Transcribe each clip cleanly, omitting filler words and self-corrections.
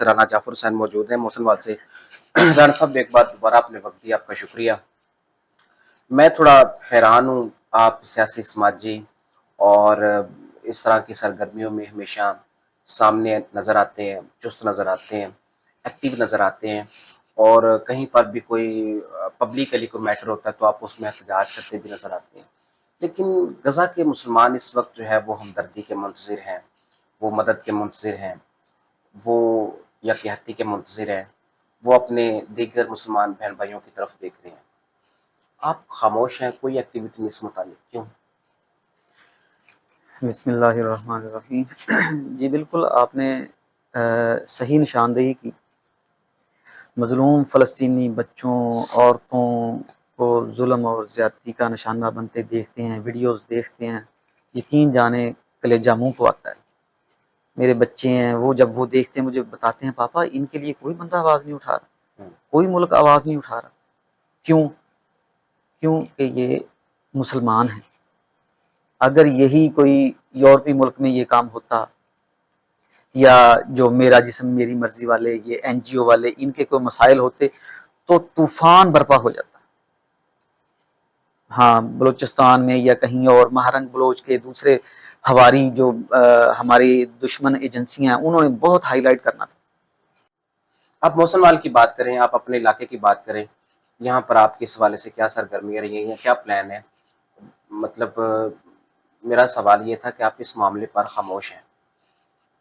राना जाफर हुसैन मौजूद हैं मोसनवाल से। राना साहब एक बार दोबारा आपने वक्त दिया, आपका शुक्रिया। मैं थोड़ा हैरान हूँ, आप सियासी समाजी और इस तरह की सरगर्मियों में हमेशा सामने नज़र आते हैं, चुस्त नज़र आते हैं, एक्टिव नज़र आते हैं, और कहीं पर भी कोई पब्लिकली कोई मैटर होता है तो आप उसमें एहतजाज करते भी नज़र आते हैं। लेकिन गज़ा के मुसलमान इस वक्त जो है वो हमदर्दी के मुंतज़िर हैं, वो मदद के मुंतज़िर हैं, वो यकजहती के मुंतज़िर हैं, वो अपने दीगर मुसलमान बहन भाइयों की तरफ देख रहे हैं। आप खामोश हैं, कोई एक्टिविटी नहीं इस मुतालिक, क्यों? बिस्मिल्लाहिर्रहमानिर्रहीम। जी बिल्कुल, आपने सही निशानदेही की। मज़लूम फ़लस्तीनी बच्चों, औरतों को जुल्म और ज़्यादती का निशाना बनते देखते हैं, वीडियोज़ देखते हैं, यकीन जाने कलेजा मुँह को आता है। मेरे बच्चे हैं, वो जब वो देखते हैं मुझे बताते हैं, पापा इनके लिए कोई बंदा आवाज़ नहीं उठा रहा, कोई मुल्क आवाज़ नहीं उठा रहा। क्यों? क्योंकि ये मुसलमान हैं। अगर यही कोई यूरोपीय मुल्क में ये काम होता, या जो मेरा जिस्म मेरी मर्जी वाले, ये एनजीओ वाले, इनके कोई मसाइल होते तो तूफान बर्पा हो जाता। हाँ, बलूचिस्तान में या कहीं और महारंग बलोच के दूसरे हवारी जो हमारी दुश्मन एजेंसियां हैं, उन्होंने बहुत हाईलाइट करना था। आप मोसनवाल की बात करें, आप अपने इलाके की बात करें, यहाँ पर आपके इस हवाले से क्या सरगर्मियाँ रही हैं, क्या प्लान है? मतलब मेरा सवाल ये था कि आप इस मामले पर खामोश हैं।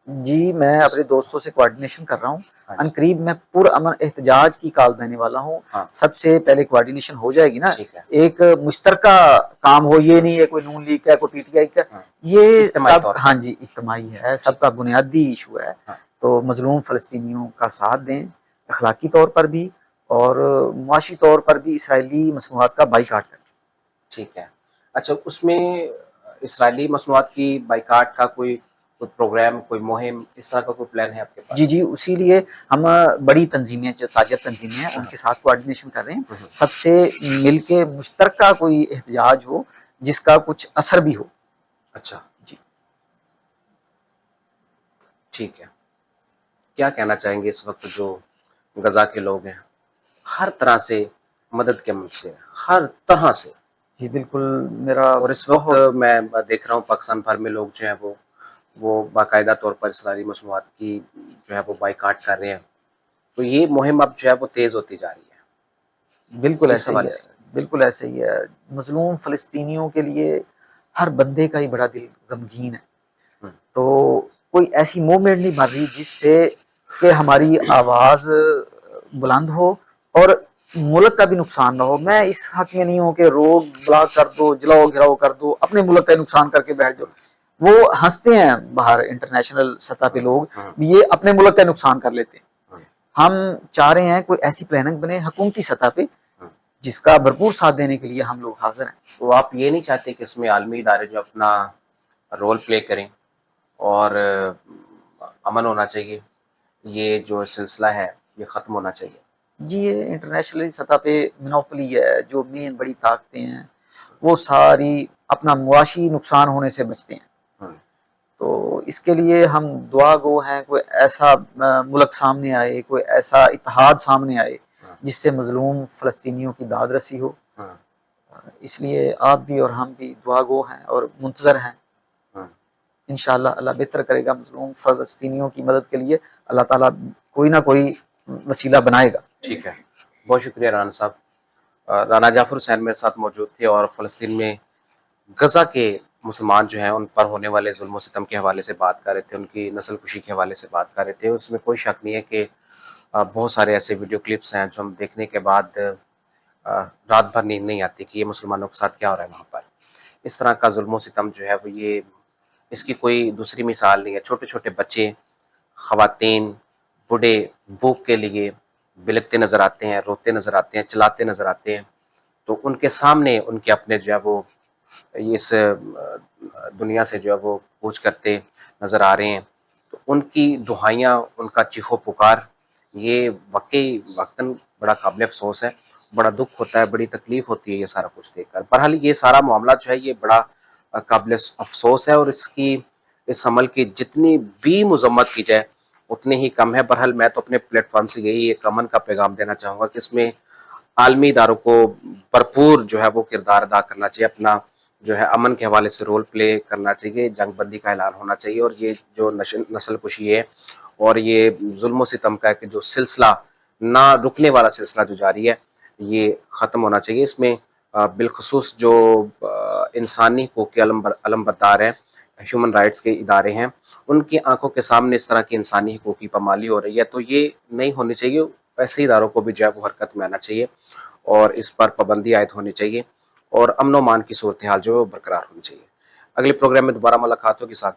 जी, मैं अपने दोस्तों से कोऑर्डिनेशन कर रहा हूँ। हाँ जी। अनकरीब मैं पुरअमन एहतजाज की कॉल देने वाला हूँ। हाँ। सबसे पहले कोऑर्डिनेशन हो जाएगी ना, ठीक है। एक मुश्तरका काम हो, ये नहीं है कोई नून लीग का, कोई पीटीआई का, हाँ। ये इज्तिमाई सब, तौर पर। हाँ जी, इज्तिमाई है, सबका बुनियादी इशू है। हाँ। तो मजलूम फ़लस्तीनियों का साथ दें, अखलाकी तौर पर भी और मुआशी तौर पर भी इसराइली मसनूआत का बाइकाट करें। ठीक है। अच्छा, उसमें इसराइली मसनूआत की बाइकाट का कोई प्रोग्राम, कोई मुहिम, इस तरह का कोई प्लान है आपके पास? जी जी, उसी लिए हम बड़ी तंजीमें, जो ताजर तंजीमें हैं, उनके साथ कोऑर्डिनेशन कर रहे हैं। सबसे मिलके मुश्तरका कोई एहतजाज हो जिसका कुछ असर भी हो। अच्छा जी, ठीक है। क्या कहना चाहेंगे इस वक्त जो गजा के लोग हैं, हर तरह से मदद के मुंतज़िर हैं, हर तरह से? जी बिल्कुल, मेरा और इस वक्त बहुत मैं देख रहा हूँ पाकिस्तान भर में लोग जो हैं वो बाकायदा तौर पर इसराइली मसनूआत की जो है वो बाइकाट कर रहे हैं। तो ये मुहिम अब जो है वो तेज़ होती जा रही है, बिल्कुल इस ऐसे ही हवाले है, से। बिल्कुल ऐसे ही है। मजलूम फ़लस्तीनियों के लिए हर बंदे का ही बड़ा दिल गमगीन है। हम्म, तो कोई ऐसी मूवमेंट नहीं बन रही जिससे कि हमारी आवाज़ बुलंद हो और मुल्क का भी नुकसान ना हो। मैं इस हक में नहीं हूँ कि रोड ब्लॉक कर दो, जलाओ घिराओ कर दो, अपने मुल्क का नुकसान करके बैठ जाओ। वो हंसते हैं बाहर इंटरनेशनल सतह पे लोग, ये अपने मुल्क का नुकसान कर लेते हैं। हम चाह रहे हैं कोई ऐसी प्लानिंग बने हुकूमती सतह पे जिसका भरपूर साथ देने के लिए हम लोग हाजिर हैं। तो आप ये नहीं चाहते कि इसमें आलमी इदारे जो अपना रोल प्ले करें और अमन होना चाहिए, ये जो सिलसिला है ये ख़त्म होना चाहिए? जी, ये इंटरनेशनल सतह पे मोनोपोली है, जो मेन बड़ी ताकतें हैं वो सारी अपना मुआशी नुकसान होने से बचते हैं। तो इसके लिए हम दुआ गो हैं, कोई ऐसा मुल्क सामने आए, कोई ऐसा इत्तेहाद सामने आए जिससे मजलूम फ़लस्तीनियों की दाद रसी हो। इसलिए आप भी और हम भी दुआ गो हैं और मुंतज़र हैं। इंशाअल्लाह अल्लाह बेहतर करेगा, मजलूम फ़लस्तीनियों की मदद के लिए अल्लाह ताला कोई ना कोई वसीला बनाएगा। ठीक है, बहुत शुक्रिया राना साहब। राना जाफर हुसैन मेरे साथ मौजूद थे और फ़लस्तीन में गज़ा के मुसलमान जो हैं उन पर होने वाले जुल्म सितम के हवाले से बात कर रहे थे, उनकी नस्ल कुशी के हवाले से बात कर रहे थे। उसमें कोई शक नहीं है कि बहुत सारे ऐसे वीडियो क्लिप्स हैं जो हम देखने के बाद रात भर नींद नहीं आती कि ये मुसलमानों के साथ क्या हो रहा है वहाँ पर। इस तरह का जुल्म सितम जो है वो ये इसकी कोई दूसरी मिसाल नहीं है। छोटे छोटे बच्चे, ख़वातीन, बूढ़े भूख के लिए बिलखते नज़र आते हैं, रोते नज़र आते हैं, चिल्लाते नज़र आते हैं। तो उनके सामने उनके अपने जो है वो इस दुनिया से जो है वो कूच करते नज़र आ रहे हैं। तो उनकी दुहाइयाँ, उनका चीखो पुकार, ये वाक़ई वक़्तन बड़ा काबिल अफ़सोस है। बड़ा दुःख होता है, बड़ी तकलीफ़ होती है ये सारा कुछ देखकर। बहरहाल ये सारा मामला जो है ये बड़ा काबिल अफ़सोस है, और इस अमल की जितनी भी मज़म्मत की जाए اتنے ہی کم ہے. بہرحال میں تو اپنے پلیٹ فارم سے یہی ایک امن کا پیغام دینا چاہوں گا کہ اس میں عالمی اداروں کو بھرپور جو ہے وہ کردار ادا کرنا چاہیے, اپنا جو ہے امن کے حوالے سے رول پلے کرنا چاہیے, جنگ بندی کا اعلان ہونا چاہیے, اور یہ جو نسل کشی ہے اور یہ ظلم و ستم کا کہ جو سلسلہ نہ رکنے والا سلسلہ جو جاری ہے یہ ختم ہونا چاہیے. اس میں بالخصوص جو انسانی حقوق کے علم بردار ہیں, ہیومن رائٹس کے ادارے ہیں, ان کی آنکھوں کے سامنے اس طرح کی انسانی حقوق کی پامالی ہو رہی ہے, تو یہ نہیں ہونی چاہیے. ایسے اداروں کو بھی جو ہے وہ حرکت میں آنا چاہیے اور اس پر پابندی عائد ہونی چاہیے اور امن و امان کی صورتحال جو ہے وہ برقرار ہونی چاہیے. اگلے پروگرام میں دوبارہ ملاقات ہوگی. ساتھ